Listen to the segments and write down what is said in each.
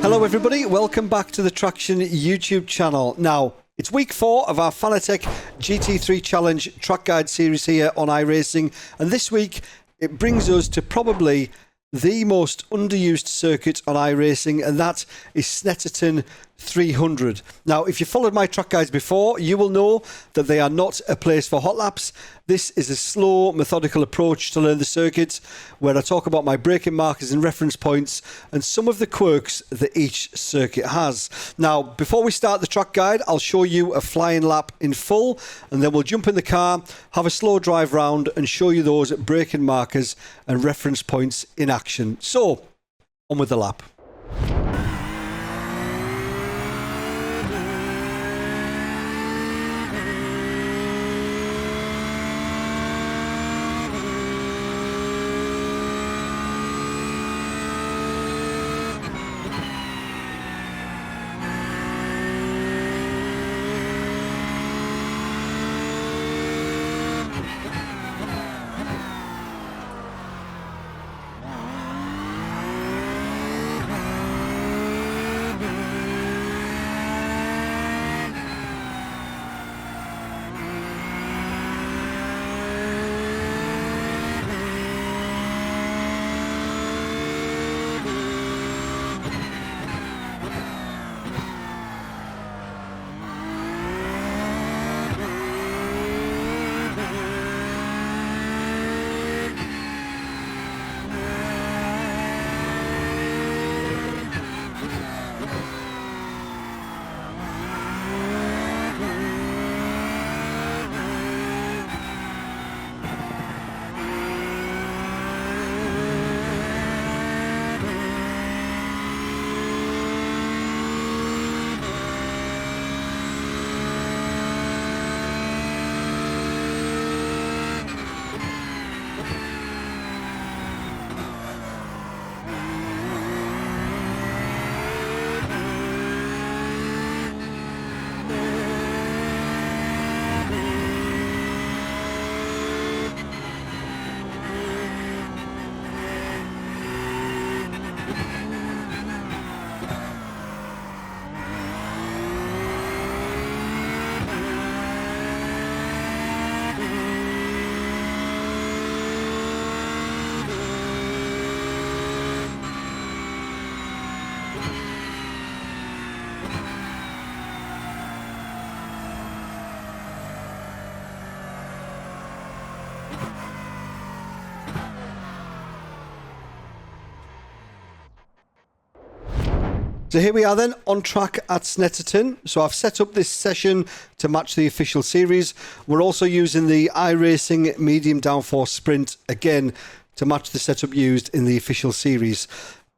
Hello everybody, welcome back to the Traxion YouTube channel. Now, it's week 4 of our Fanatec GT3 Challenge track guide series here on iRacing, and this week it brings us to probably the most underused circuit on iRacing, and that is Snetterton 300. Now, if you followed my track guides before, you will know that they are not a place for hot laps. This is a slow, methodical approach to learn the circuit, where I talk about my braking markers and reference points and some of the quirks that each circuit has. Now, before we start the track guide, I'll show you a flying lap in full, and then we'll jump in the car, have a slow drive round and show you those braking markers and reference points in action. So, on with the lap. So here we are then, on track at Snetterton. So I've set up this session to match the official series. We're also using the iRacing medium downforce sprint, again, to match the setup used in the official series.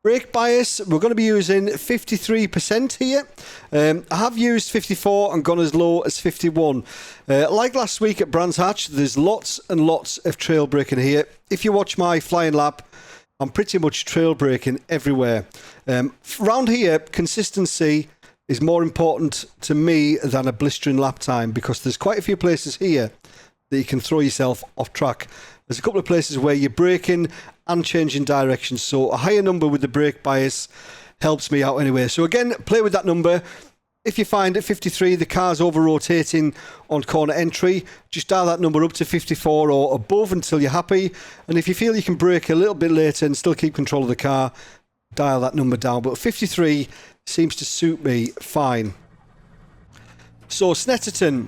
Brake bias, we're going to be using 53% here. I have used 54 and gone as low as 51. Like last week at Brands Hatch, there's lots and lots of trail braking here. If you watch my flying lap, I'm pretty much trail braking everywhere. Round here, consistency is more important to me than a blistering lap time, because there's quite a few places here that you can throw yourself off track. There's a couple of places where you're braking and changing direction, so a higher number with the brake bias helps me out anyway. So again, play with that number. If you find at 53 the car's over-rotating on corner entry, just dial that number up to 54 or above until you're happy. And if you feel you can brake a little bit later and still keep control of the car, dial that number down. But 53 seems to suit me fine. So Snetterton,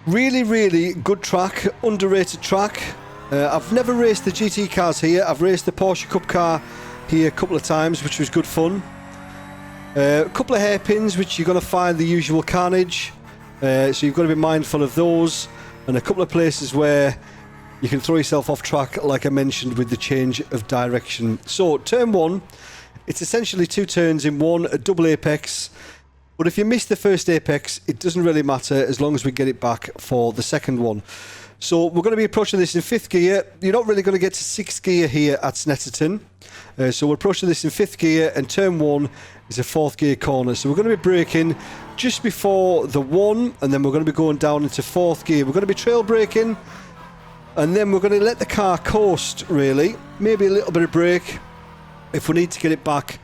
really, really good track, underrated track. I've never raced the GT cars here. I've raced the Porsche Cup car here a couple of times, which was good fun. A couple of hairpins, which you're going to find the usual carnage, so you've got to be mindful of those, and a couple of places where you can throw yourself off track, like I mentioned, with the change of direction. So turn 1, it's essentially 2 turns in one, a double apex, but if you miss the first apex, it doesn't really matter as long as we get it back for the second one. So we're going to be approaching this in 5th gear. You're not really going to get to 6th gear here at Snetterton. So we're approaching this in 5th gear, and turn 1 is a 4th gear corner. So we're going to be braking just before the 1, and then we're going to be going down into 4th gear. We're going to be trail braking, and then we're going to let the car coast, really. Maybe a little bit of brake if we need to get it back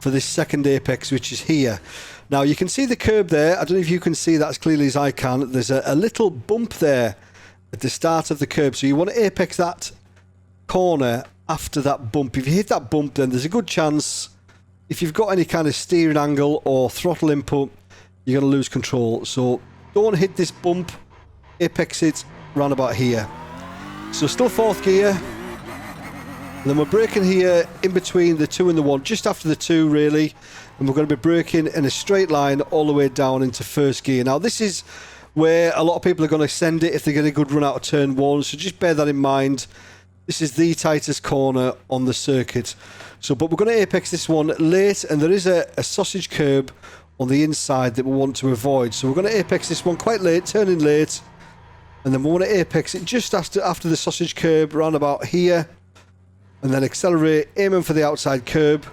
for this second apex, which is here. Now you can see the curb there. I don't know if you can see that as clearly as I can. There's a little bump there at the start of the curb, so you want to apex that corner after that bump. If you hit that bump, then there's a good chance, if you've got any kind of steering angle or throttle input, you're going to lose control. So don't hit this bump, apex it round about here. So still fourth gear, and then we're braking here in between the 2 and the 1, just after the 2 really, and we're going to be braking in a straight line all the way down into first gear. Now this is where a lot of people are going to send it if they get a good run out of turn 1, so just bear that in mind. This is the tightest corner on the circuit. So, but we're going to apex this one late, and there is a sausage curb on the inside that we want to avoid. So we're going to apex this one quite late, turn in late, and then we want to apex it just after the sausage curb, around about here, and then accelerate, aiming for the outside curb,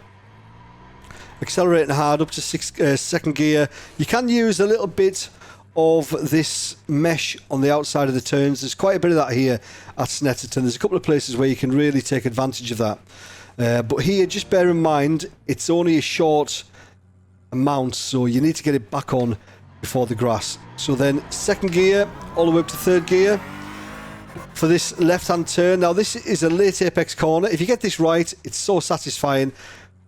accelerating hard up to second gear. You can use a little bit of this mesh on the outside of the turns. There's quite a bit of that here at Snetterton. There's a couple of places where you can really take advantage of that. But here, just bear in mind, it's only a short amount, so you need to get it back on before the grass. So then second gear, all the way up to third gear for this left-hand turn. Now this is a late apex corner. If you get this right, it's so satisfying,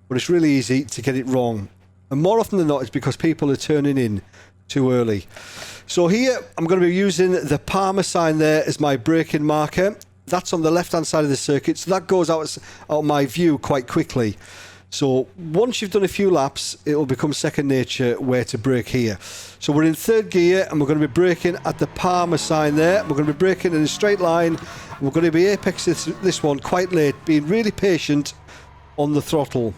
but it's really easy to get it wrong. And more often than not, it's because people are turning in too early. So here I'm going to be using the Palmer sign there as my braking marker. That's on the left hand side of the circuit, so that goes out of my view quite quickly. So once you've done a few laps, it will become second nature where to brake here. So we're in third gear, and we're going to be braking at the Palmer sign there. We're going to be braking in a straight line. We're going to be apexing this one quite late, being really patient on the throttle.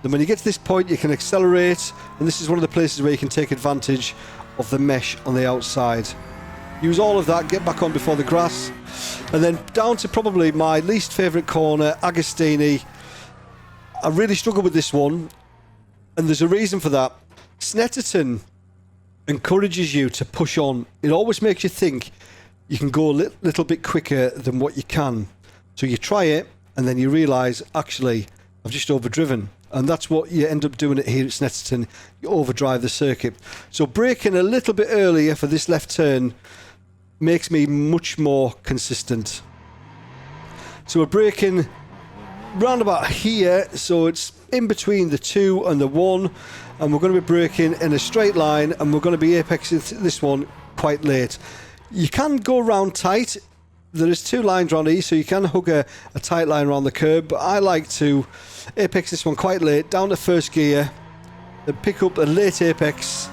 Then when you get to this point, you can accelerate, and this is one of the places where you can take advantage of the mesh on the outside. Use all of that, get back on before the grass, and then down to probably my least favourite corner, Agostini. I really struggle with this one, and there's a reason for that. Snetterton encourages you to push on. It always makes you think you can go a little bit quicker than what you can. So you try it, and then you realise, actually, I've just overdriven. And that's what you end up doing it here at Snetterton. You overdrive the circuit. So braking a little bit earlier for this left turn makes me much more consistent. So we're braking round about here, so it's in between the 2 and the 1, and we're going to be braking in a straight line, and we're going to be apexing this one quite late. You can go round tight. There is 2 lines around here, so you can hook a tight line around the curb, but I like to apex this one quite late, down to first gear, then pick up a late apex,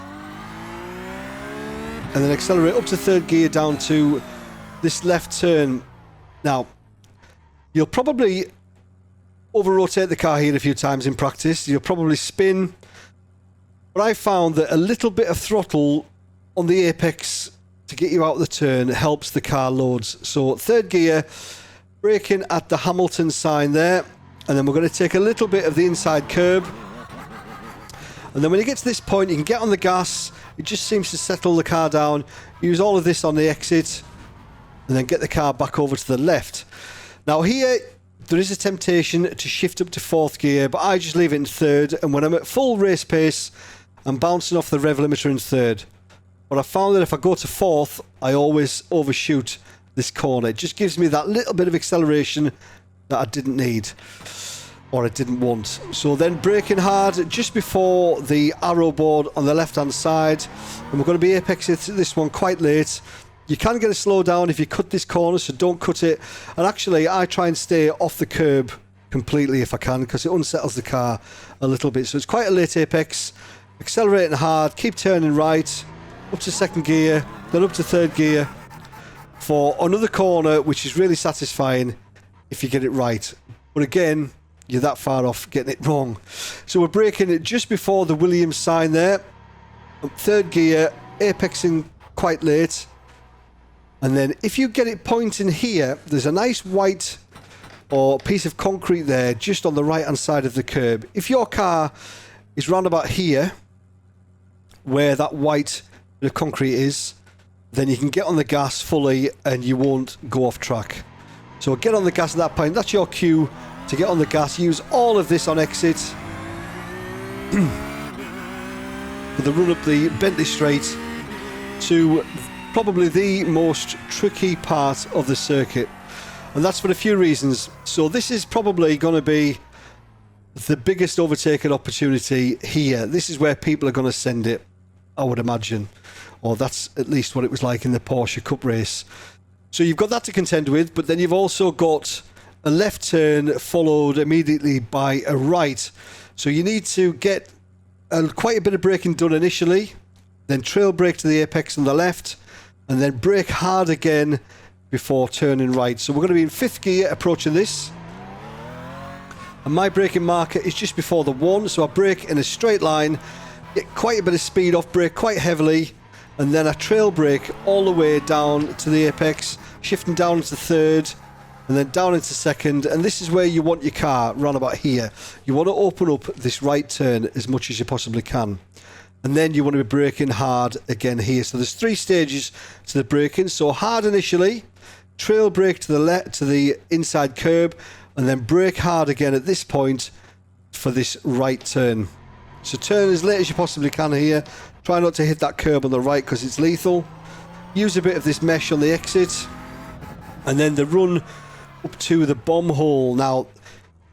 and then accelerate up to third gear down to this left turn. Now, you'll probably over-rotate the car here a few times in practice. You'll probably spin. But I found that a little bit of throttle on the apex to get you out of the turn helps the car loads. So third gear, braking at the Hamilton sign there. And then we're going to take a little bit of the inside curb. And then when you get to this point, you can get on the gas. It just seems to settle the car down. Use all of this on the exit, and then get the car back over to the left. Now here, there is a temptation to shift up to fourth gear, but I just leave it in third. And when I'm at full race pace, I'm bouncing off the rev limiter in third. But I found that if I go to fourth, I always overshoot this corner. It just gives me that little bit of acceleration that I didn't need, or I didn't want. So then braking hard just before the arrow board on the left hand side, and we're going to be apexing this one quite late. You can get a slow down if you cut this corner, so don't cut it. And actually I try and stay off the curb completely if I can, because it unsettles the car a little bit. So it's quite a late apex, accelerating hard, keep turning right, up to second gear, then up to third gear for another corner, which is really satisfying if you get it right. But again, you're that far off getting it wrong. So we're braking it just before the Williams sign there. Third gear, apexing quite late. And then if you get it pointing here, there's a nice white or piece of concrete there just on the right hand side of the curb. If your car is round about here, where that white bit of concrete is, then you can get on the gas fully and you won't go off track. So get on the gas at that point. That's your cue to get on the gas. Use all of this on exit. for the run up the Bentley Straight to probably the most tricky part of the circuit, and that's for a few reasons. So this is probably going to be the biggest overtaking opportunity here. This is where people are going to send it, I would imagine, or that's at least what it was like in the Porsche Cup race. So you've got that to contend with, but then you've also got a left turn followed immediately by a right. So you need to get quite a bit of braking done initially, then trail brake to the apex on the left, and then brake hard again before turning right. So we're going to be in 5th gear approaching this, and my braking marker is just before the 1, so I brake in a straight line, get quite a bit of speed off, brake quite heavily, and then I trail brake all the way down to the apex, shifting down into 3rd, and then down into 2nd, and this is where you want your car, round about here. You want to open up this right turn as much as you possibly can, and then you want to be braking hard again here. So there's 3 stages to the braking. So hard initially, trail brake to the left, to the inside curb, and then brake hard again at this point for this right turn. So turn as late as you possibly can here. Try not to hit that curb on the right because it's lethal. Use a bit of this mesh on the exit, and then the run up to the bomb hole. Now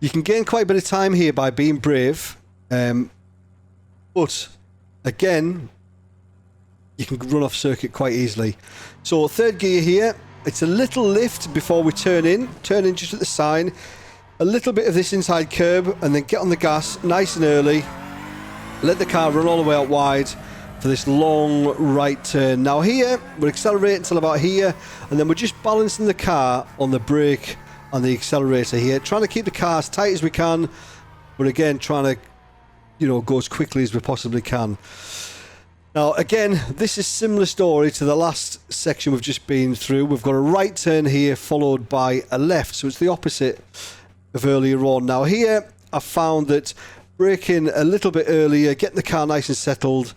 you can gain quite a bit of time here by being brave, but again you can run off circuit quite easily. So 3rd gear here, it's a little lift before we turn in just at the sign, a little bit of this inside curb, and then get on the gas nice and early, let the car run all the way out wide for this long right turn. Now here we're accelerating until about here, and then we're just balancing the car on the brake and the accelerator here, trying to keep the car as tight as we can, but again trying to, you know, go as quickly as we possibly can. Now again, this is similar story to the last section we've just been through. We've got a right turn here followed by a left, so it's the opposite of earlier on. Now here I've found that braking a little bit earlier, getting the car nice and settled,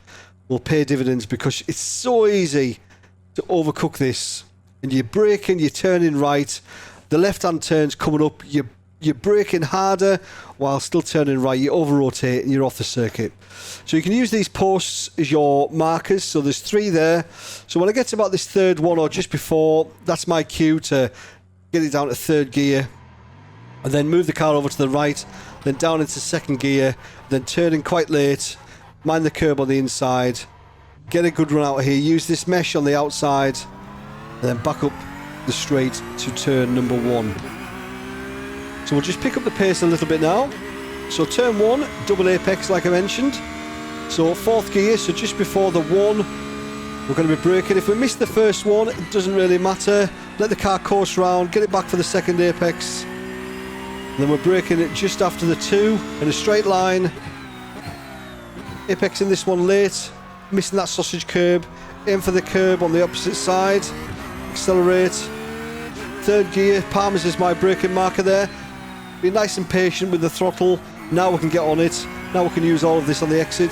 will pay dividends, because it's so easy to overcook this. And you're braking, you're turning right, the left-hand turn's coming up, you're braking harder while still turning right, you over-rotate and you're off the circuit. So you can use these posts as your markers. So there's 3 there. So when I get to about this 3rd one or just before, that's my cue to get it down to 3rd gear, and then move the car over to the right, then down into 2nd gear, then turning quite late, mind the curb on the inside, get a good run out of here, use this mesh on the outside, and then back up the straight to turn number 1. So we'll just pick up the pace a little bit now. So turn 1, double apex like I mentioned. So 4th gear, so just before the 1, we're going to be braking. If we miss the first one, it doesn't really matter. Let the car course round, get it back for the 2nd apex. And then we're braking it just after the 2 in a straight line. Apexing this one late, missing that sausage curb, aim for the curb on the opposite side, accelerate. 3rd gear, Palmer's is my braking marker there. Be nice and patient with the throttle. Now we can get on it. Now we can use all of this on the exit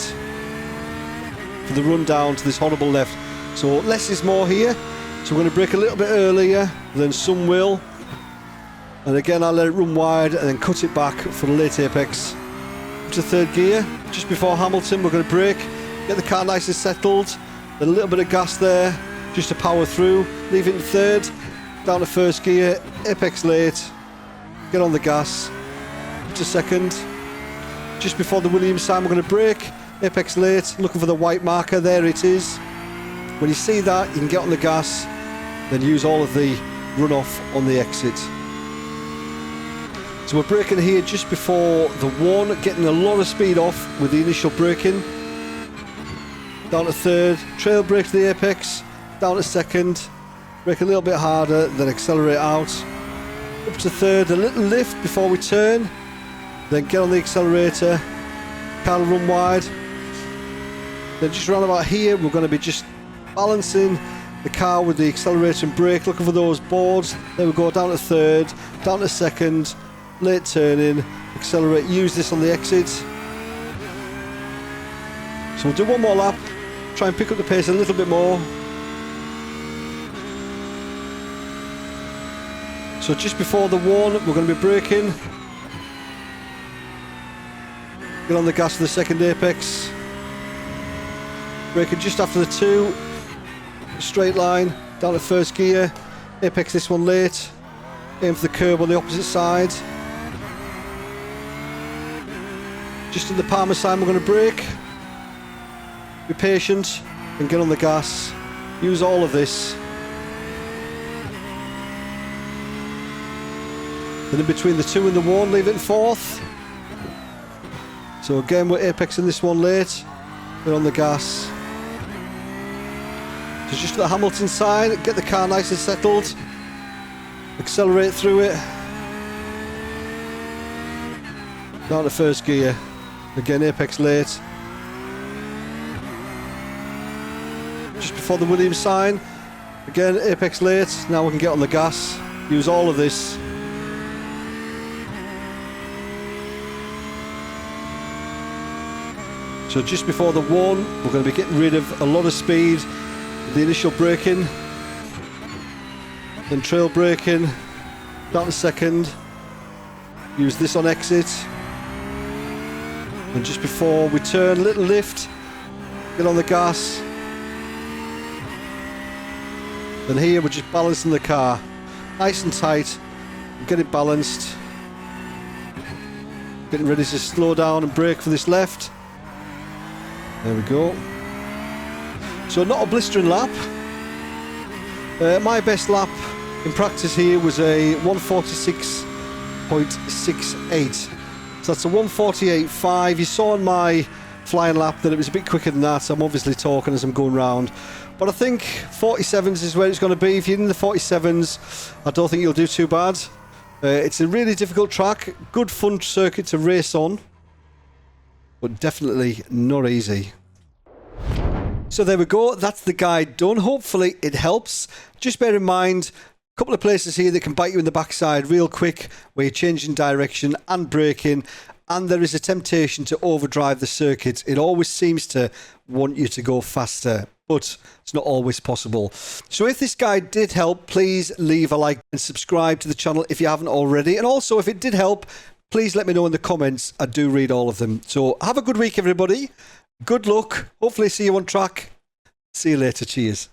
for the run down to this horrible left. So less is more here. So we're going to brake a little bit earlier than some will. And again, I'll let it run wide and then cut it back for the late apex. Up to 3rd gear, just before Hamilton, we're going to brake, get the car nice and settled, then a little bit of gas there, just to power through, leave it in 3rd, down to 1st gear, apex late, get on the gas, up to 2nd, just before the Williams sign, we're going to brake, apex late, looking for the white marker, there it is. When you see that, you can get on the gas, then use all of the runoff on the exit. So we're braking here just before the 1, getting a lot of speed off with the initial braking. Down to 3rd, trail brake to the apex, down to 2nd, brake a little bit harder, then accelerate out. Up to 3rd, a little lift before we turn, then get on the accelerator, car will run wide. Then just around about here, we're going to be just balancing the car with the accelerator and brake, looking for those boards. There we go, down to 3rd, down to 2nd, late turning, accelerate, use this on the exit. So we'll do one more lap, try and pick up the pace a little bit more. So just before the 1, we're going to be braking. Get on the gas for the second apex. Braking just after the 2. Straight line, down to first gear. Apex this one late. Aim for the curb on the opposite side. Just in the Palmer sign, we're going to brake. Be patient and get on the gas. Use all of this. Then in between the 2 and the 1, leave it in 4th. So again, we're apexing this one late. Get on the gas. So just at the Hamilton side, get the car nice and settled. Accelerate through it. Down to first gear. Again, apex late. Just before the Williams sign. Again, apex late. Now we can get on the gas. Use all of this. So just before the 1, we're going to be getting rid of a lot of speed. The initial braking. Then trail braking. Down to second. Use this on exit. And just before we turn, little lift. Get on the gas. Then here we're just balancing the car. Nice and tight. Get it balanced. Getting ready to slow down and brake for this left. There we go. So not a blistering lap. My best lap in practice here was a 146.68. So that's a 148.5. You saw on my flying lap that it was a bit quicker than that. I'm obviously talking as I'm going round. But I think 47s is where it's going to be. If you're in the 47s, I don't think you'll do too bad. It's a really difficult track. Good fun circuit to race on. But definitely not easy. So there we go. That's the guide done. Hopefully it helps. Just bear in mind, a couple of places here that can bite you in the backside real quick, where you're changing direction and braking, and there is a temptation to overdrive the circuit. It always seems to want you to go faster, but it's not always possible. So if this guide did help, please leave a like and subscribe to the channel if you haven't already. And also, if it did help, please let me know in the comments. I do read all of them. So have a good week, everybody. Good luck. Hopefully see you on track. See you later. Cheers.